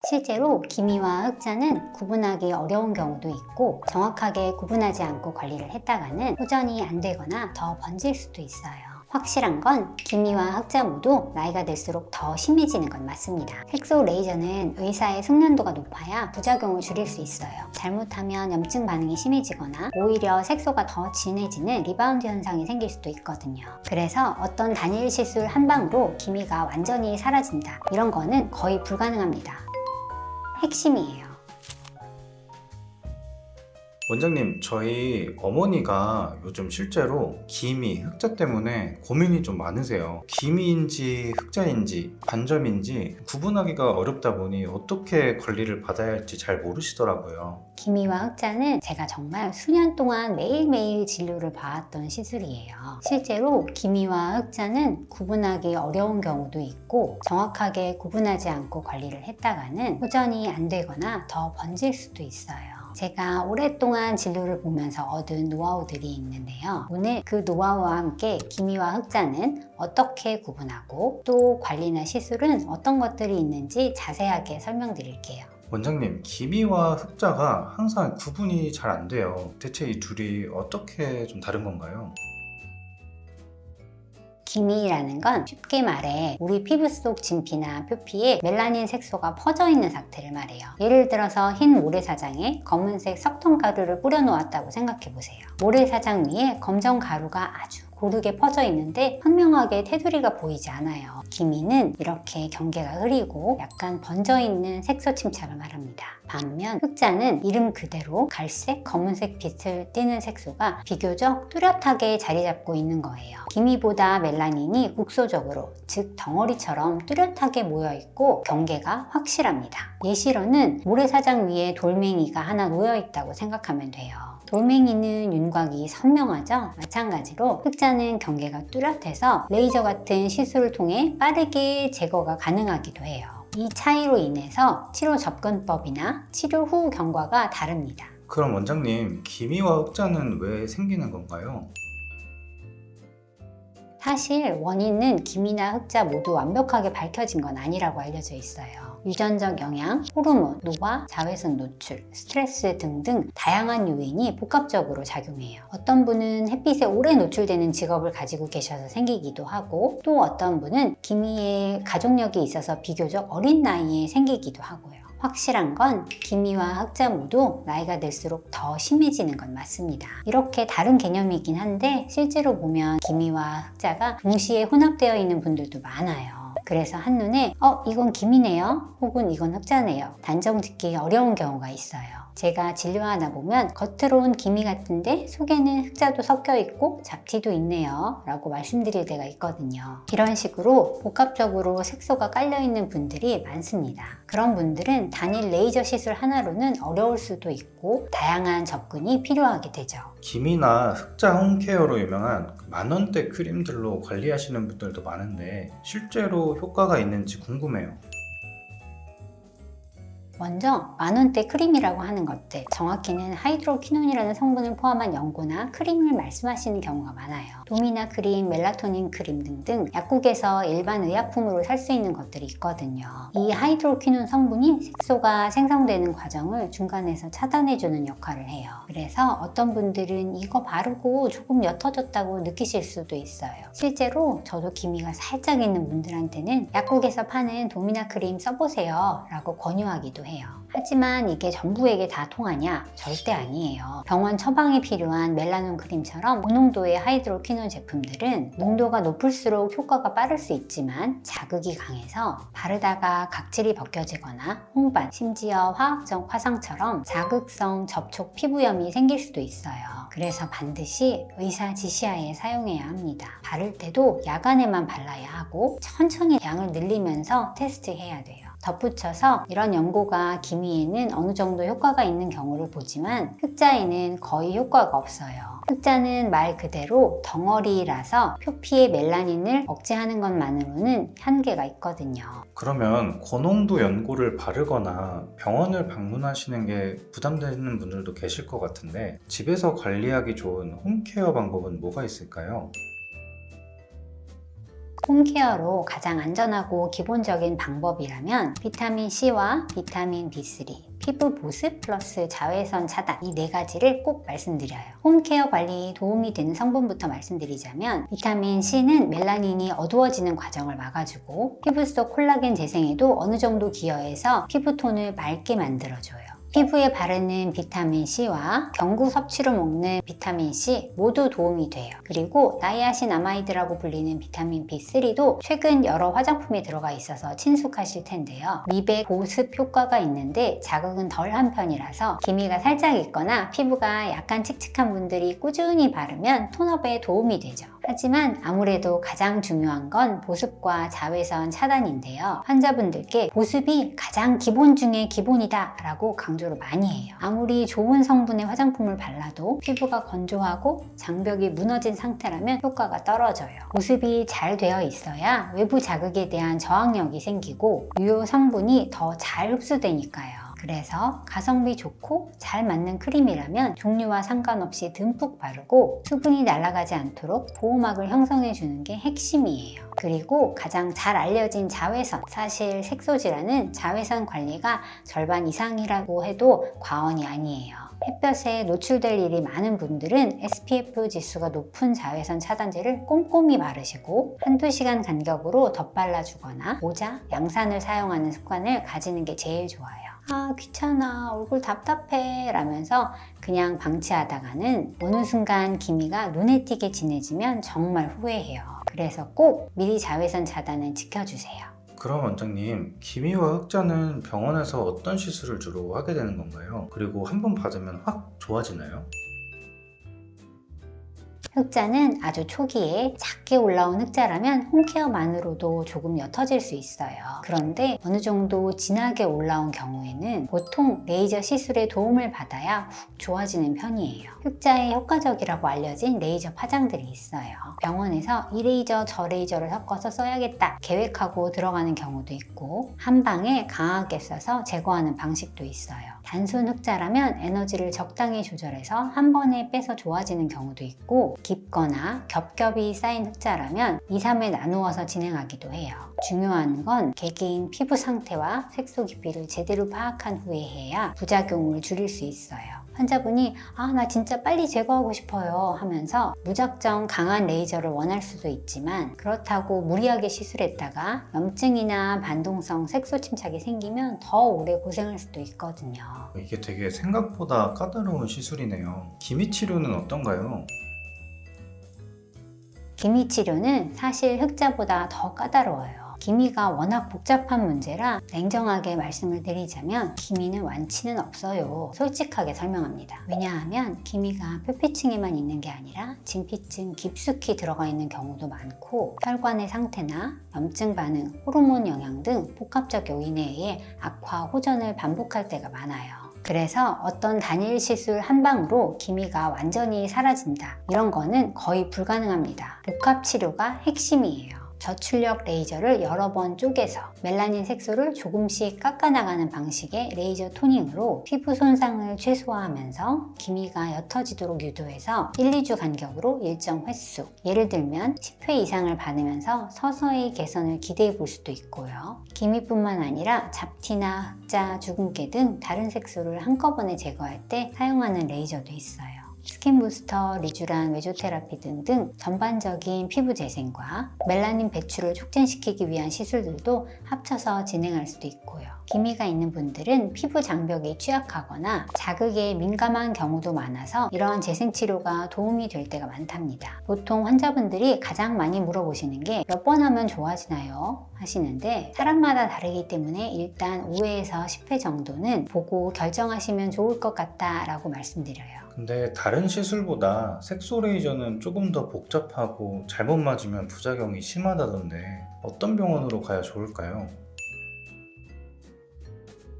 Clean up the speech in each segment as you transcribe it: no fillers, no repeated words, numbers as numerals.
실제로 기미와 흑자는 구분하기 어려운 경우도 있고 정확하게 구분하지 않고 관리를 했다가는 호전이 안 되거나 더 번질 수도 있어요. 확실한 건 기미와 흑자 모두 나이가 들수록 더 심해지는 건 맞습니다. 색소 레이저는 의사의 숙련도가 높아야 부작용을 줄일 수 있어요. 잘못하면 염증 반응이 심해지거나 오히려 색소가 더 진해지는 리바운드 현상이 생길 수도 있거든요. 그래서 어떤 단일 시술 한 방으로 기미가 완전히 사라진다, 이런 거는 거의 불가능합니다. 핵심이에요. 원장님, 저희 어머니가 요즘 실제로 기미, 흑자 때문에 고민이 좀 많으세요. 기미인지 흑자인지 반점인지 구분하기가 어렵다 보니 어떻게 관리를 받아야 할지 잘 모르시더라고요. 기미와 흑자는 제가 정말 수년 동안 매일매일 진료를 봐왔던 시술이에요. 실제로 기미와 흑자는 구분하기 어려운 경우도 있고 정확하게 구분하지 않고 관리를 했다가는 호전이 안 되거나 더 번질 수도 있어요. 제가 오랫동안 진료를 보면서 얻은 노하우들이 있는데요. 오늘 그 노하우와 함께 기미와 흑자는 어떻게 구분하고 또 관리나 시술은 어떤 것들이 있는지 자세하게 설명드릴게요. 원장님, 기미와 흑자가 항상 구분이 잘 안 돼요. 대체 이 둘이 어떻게 좀 다른 건가요? 기미라는 건 쉽게 말해 우리 피부 속 진피나 표피에 멜라닌 색소가 퍼져 있는 상태를 말해요. 예를 들어서 흰 모래사장에 검은색 석탄 가루를 뿌려 놓았다고 생각해 보세요. 모래사장 위에 검정 가루가 아주 고르게 퍼져 있는데 선명하게 테두리가 보이지 않아요. 기미는 이렇게 경계가 흐리고 약간 번져 있는 색소 침착을 말합니다. 반면 흑자는 이름 그대로 갈색, 검은색 빛을 띠는 색소가 비교적 뚜렷하게 자리 잡고 있는 거예요. 기미보다 멜라닌이 국소적으로, 즉 덩어리처럼 뚜렷하게 모여 있고 경계가 확실합니다. 예시로는 모래사장 위에 돌멩이가 하나 놓여 있다고 생각하면 돼요. 돌멩이는 윤곽이 선명하죠? 마찬가지로 흑자는 경계가 뚜렷해서 레이저 같은 시술을 통해 빠르게 제거가 가능하기도 해요. 이 차이로 인해서 치료 접근법이나 치료 후 경과가 다릅니다. 그럼 원장님, 기미와 흑자는 왜 생기는 건가요? 사실 원인은 기미나 흑자 모두 완벽하게 밝혀진 건 아니라고 알려져 있어요. 유전적 영향, 호르몬, 노화, 자외선 노출, 스트레스 등등 다양한 요인이 복합적으로 작용해요. 어떤 분은 햇빛에 오래 노출되는 직업을 가지고 계셔서 생기기도 하고 또 어떤 분은 기미에 가족력이 있어서 비교적 어린 나이에 생기기도 하고요. 확실한 건 기미와 흑자 모두 나이가 들수록 더 심해지는 건 맞습니다. 이렇게 다른 개념이긴 한데 실제로 보면 기미와 흑자가 동시에 혼합되어 있는 분들도 많아요. 그래서 한눈에 이건 기미네요, 혹은 이건 흑자네요, 단정 짓기 어려운 경우가 있어요. 제가 진료하다 보면 겉으론 기미 같은데 속에는 흑자도 섞여 있고 잡티도 있네요 라고 말씀드릴 때가 있거든요. 이런 식으로 복합적으로 색소가 깔려 있는 분들이 많습니다. 그런 분들은 단일 레이저 시술 하나로는 어려울 수도 있고 다양한 접근이 필요하게 되죠. 기미나 흑자 홈케어로 유명한 만원대 크림들로 관리하시는 분들도 많은데 실제로 효과가 있는지 궁금해요. 먼저 만원대 크림이라고 하는 것들, 정확히는 하이드로퀴논이라는 성분을 포함한 연고나 크림을 말씀하시는 경우가 많아요. 도미나 크림, 멜라토닌 크림 등등 약국에서 일반 의약품으로 살 수 있는 것들이 있거든요. 이 하이드로퀴논 성분이 색소가 생성되는 과정을 중간에서 차단해주는 역할을 해요. 그래서 어떤 분들은 이거 바르고 조금 옅어졌다고 느끼실 수도 있어요. 실제로 저도 기미가 살짝 있는 분들한테는 약국에서 파는 도미나 크림 써보세요 라고 권유하기도 해요. 하지만 이게 전부에게 다 통하냐? 절대 아니에요. 병원 처방이 필요한 멜라논 크림처럼 고농도의 하이드로퀴논 제품들은 농도가 높을수록 효과가 빠를 수 있지만 자극이 강해서 바르다가 각질이 벗겨지거나 홍반, 심지어 화학적 화상처럼 자극성 접촉 피부염이 생길 수도 있어요. 그래서 반드시 의사 지시하에 사용해야 합니다. 바를 때도 야간에만 발라야 하고 천천히 양을 늘리면서 테스트해야 돼요. 덧붙여서 이런 연고가 기미에는 어느 정도 효과가 있는 경우를 보지만 흑자에는 거의 효과가 없어요. 흑자는 말 그대로 덩어리라서 표피의 멜라닌을 억제하는 것만으로는 한계가 있거든요. 그러면 고농도 연고를 바르거나 병원을 방문하시는 게 부담되는 분들도 계실 것 같은데 집에서 관리하기 좋은 홈케어 방법은 뭐가 있을까요? 홈케어로 가장 안전하고 기본적인 방법이라면 비타민 C와 비타민 B3, 피부 보습 플러스 자외선 차단 이 네 가지를 꼭 말씀드려요. 홈케어 관리에 도움이 되는 성분부터 말씀드리자면 비타민 C는 멜라닌이 어두워지는 과정을 막아주고 피부 속 콜라겐 재생에도 어느 정도 기여해서 피부톤을 맑게 만들어줘요. 피부에 바르는 비타민 C와 경구 섭취로 먹는 비타민 C 모두 도움이 돼요. 그리고 나이아신아마이드라고 불리는 비타민 B3도 최근 여러 화장품에 들어가 있어서 친숙하실 텐데요. 미백 보습 효과가 있는데 자극은 덜한 편이라서 기미가 살짝 있거나 피부가 약간 칙칙한 분들이 꾸준히 바르면 톤업에 도움이 되죠. 하지만 아무래도 가장 중요한 건 보습과 자외선 차단인데요. 환자분들께 보습이 가장 기본 중에 기본이다 라고 강조를 많이 해요. 아무리 좋은 성분의 화장품을 발라도 피부가 건조하고 장벽이 무너진 상태라면 효과가 떨어져요. 보습이 잘 되어 있어야 외부 자극에 대한 저항력이 생기고 유효 성분이 더 잘 흡수되니까요. 그래서 가성비 좋고 잘 맞는 크림이라면 종류와 상관없이 듬뿍 바르고 수분이 날아가지 않도록 보호막을 형성해 주는 게 핵심이에요. 그리고 가장 잘 알려진 자외선, 사실 색소질환은 자외선 관리가 절반 이상이라고 해도 과언이 아니에요. 햇볕에 노출될 일이 많은 분들은 SPF 지수가 높은 자외선 차단제를 꼼꼼히 바르시고 한두 시간 간격으로 덧발라주거나 모자, 양산을 사용하는 습관을 가지는 게 제일 좋아요. 아 귀찮아 얼굴 답답해 라면서 그냥 방치하다가는 어느 순간 기미가 눈에 띄게 진해지면 정말 후회해요. 그래서 꼭 미리 자외선 차단은 지켜주세요. 그럼 원장님, 기미와 흑자는 병원에서 어떤 시술을 주로 하게 되는 건가요? 그리고 한 번 받으면 확 좋아지나요? 흑자는 아주 초기에 작게 올라온 흑자라면 홈케어만으로도 조금 옅어질 수 있어요. 그런데 어느 정도 진하게 올라온 경우에는 보통 레이저 시술의 도움을 받아야 훅 좋아지는 편이에요. 흑자에 효과적이라고 알려진 레이저 파장들이 있어요. 병원에서 이 레이저 저 레이저를 섞어서 써야겠다 계획하고 들어가는 경우도 있고 한 방에 강하게 써서 제거하는 방식도 있어요. 단순 흑자라면 에너지를 적당히 조절해서 한 번에 빼서 좋아지는 경우도 있고 깊거나 겹겹이 쌓인 흑자라면 2, 3회 나누어서 진행하기도 해요. 중요한 건 개개인 피부 상태와 색소 깊이를 제대로 파악한 후에 해야 부작용을 줄일 수 있어요. 환자분이 나 진짜 빨리 제거하고 싶어요 하면서 무작정 강한 레이저를 원할 수도 있지만 그렇다고 무리하게 시술했다가 염증이나 반동성 색소 침착이 생기면 더 오래 고생할 수도 있거든요. 이게 되게 생각보다 까다로운 시술이네요. 기미 치료는 어떤가요? 기미 치료는 사실 흑자보다 더 까다로워요. 기미가 워낙 복잡한 문제라 냉정하게 말씀을 드리자면 기미는 완치는 없어요. 솔직하게 설명합니다. 왜냐하면 기미가 표피층에만 있는 게 아니라 진피층 깊숙이 들어가 있는 경우도 많고 혈관의 상태나 염증 반응, 호르몬 영향 등 복합적 요인에 의해 악화, 호전을 반복할 때가 많아요. 그래서 어떤 단일 시술 한 방으로 기미가 완전히 사라진다 이런 거는 거의 불가능합니다. 복합 치료가 핵심이에요. 저출력 레이저를 여러 번 쪼개서 멜라닌 색소를 조금씩 깎아나가는 방식의 레이저 토닝으로 피부 손상을 최소화하면서 기미가 옅어지도록 유도해서 1, 2주 간격으로 일정 횟수, 예를 들면 10회 이상을 받으면서 서서히 개선을 기대해 볼 수도 있고요. 기미뿐만 아니라 잡티나 흑자, 주근깨 등 다른 색소를 한꺼번에 제거할 때 사용하는 레이저도 있어요. 스킨 부스터, 리쥬란, 메조테라피 등등 전반적인 피부 재생과 멜라닌 배출을 촉진시키기 위한 시술들도 합쳐서 진행할 수도 있고요. 기미가 있는 분들은 피부 장벽이 취약하거나 자극에 민감한 경우도 많아서 이러한 재생 치료가 도움이 될 때가 많답니다. 보통 환자분들이 가장 많이 물어보시는 게 몇 번 하면 좋아지나요? 하시는데 사람마다 다르기 때문에 일단 5회에서 10회 정도는 보고 결정하시면 좋을 것 같다라고 말씀드려요. 근데 다른 시술보다 색소 레이저는 조금 더 복잡하고 잘못 맞으면 부작용이 심하다던데 어떤 병원으로 가야 좋을까요?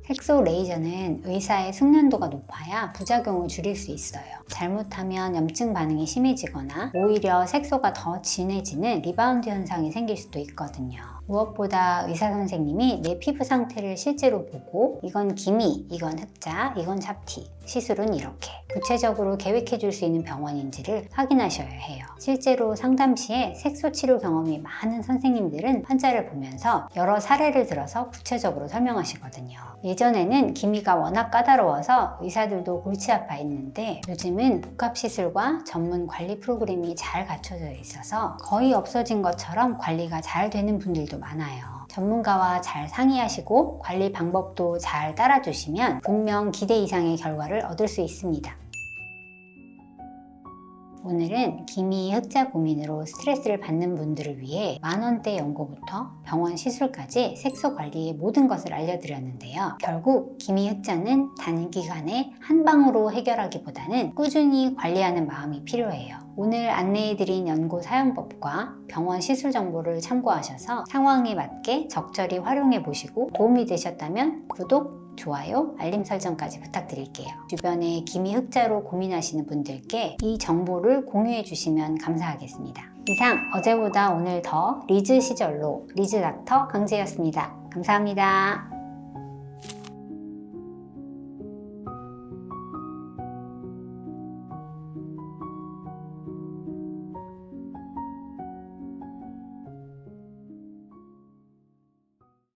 색소 레이저는 의사의 숙련도가 높아야 부작용을 줄일 수 있어요. 잘못하면 염증 반응이 심해지거나 오히려 색소가 더 진해지는 리바운드 현상이 생길 수도 있거든요. 무엇보다 의사 선생님이 내 피부 상태를 실제로 보고 이건 기미, 이건 흑자, 이건 잡티, 시술은 이렇게 구체적으로 계획해 줄 수 있는 병원인지를 확인하셔야 해요. 실제로 상담 시에 색소 치료 경험이 많은 선생님들은 환자를 보면서 여러 사례를 들어서 구체적으로 설명하시거든요. 예전에는 기미가 워낙 까다로워서 의사들도 골치 아파했는데 요즘은 복합 시술과 전문 관리 프로그램이 잘 갖춰져 있어서 거의 없어진 것처럼 관리가 잘 되는 분들도 많아요. 전문가와 잘 상의하시고 관리 방법도 잘 따라주시면 분명 기대 이상의 결과를 얻을 수 있습니다. 오늘은 기미 흑자 고민으로 스트레스를 받는 분들을 위해 만원대 연고부터 병원 시술까지 색소 관리의 모든 것을 알려드렸는데요. 결국 기미 흑자는 단기간에 한 방으로 해결하기보다는 꾸준히 관리하는 마음이 필요해요. 오늘 안내해드린 연고 사용법과 병원 시술 정보를 참고하셔서 상황에 맞게 적절히 활용해 보시고 도움이 되셨다면 구독, 좋아요, 알림 설정까지 부탁드릴게요. 주변에 기미 흑자로 고민하시는 분들께 이 정보를 공유해 주시면 감사하겠습니다. 이상 어제보다 오늘 더 리즈 시절로 리즈 닥터 강재였습니다. 감사합니다.